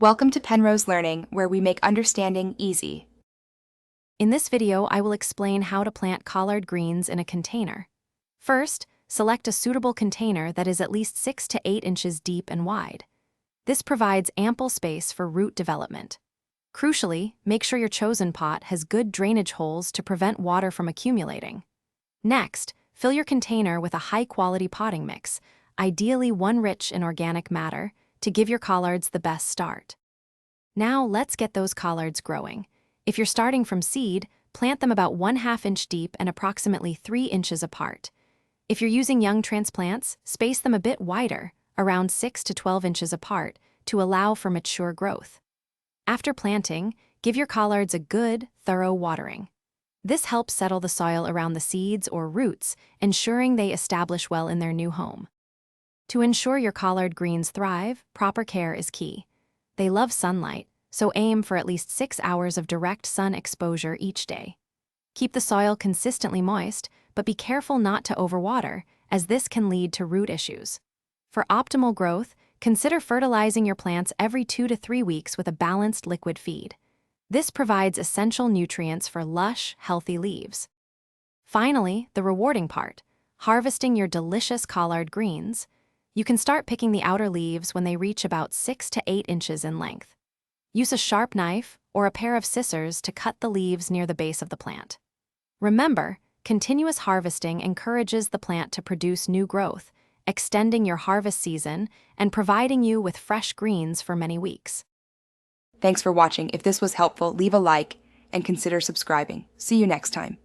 Welcome to Penrose Learning, where we make understanding easy. In this video, I will explain how to plant collard greens in a container. First, select a suitable container that is at least 6 to 8 inches deep and wide. This provides ample space for root development. Crucially, make sure your chosen pot has good drainage holes to prevent water from accumulating. Next, fill your container with a high-quality potting mix, ideally one rich in organic matter, to give your collards the best start. Now let's get those collards growing. If you're starting from seed, plant them about 1/2 inch deep and approximately 3 inches apart. If you're using young transplants, space them a bit wider, around 6 to 12 inches apart, to allow for mature growth. After planting, give your collards a good, thorough watering. This helps settle the soil around the seeds or roots, ensuring they establish well in their new home. To ensure your collard greens thrive, proper care is key. They love sunlight, so aim for at least 6 hours of direct sun exposure each day. Keep the soil consistently moist, but be careful not to overwater, as this can lead to root issues. For optimal growth, consider fertilizing your plants every 2 to 3 weeks with a balanced liquid feed. This provides essential nutrients for lush, healthy leaves. Finally, the rewarding part, harvesting your delicious collard greens. You can start picking the outer leaves when they reach about 6 to 8 inches in length. Use a sharp knife or a pair of scissors to cut the leaves near the base of the plant. Remember, continuous harvesting encourages the plant to produce new growth, extending your harvest season and providing you with fresh greens for many weeks. Thanks for watching. If this was helpful, leave a like and consider subscribing. See you next time.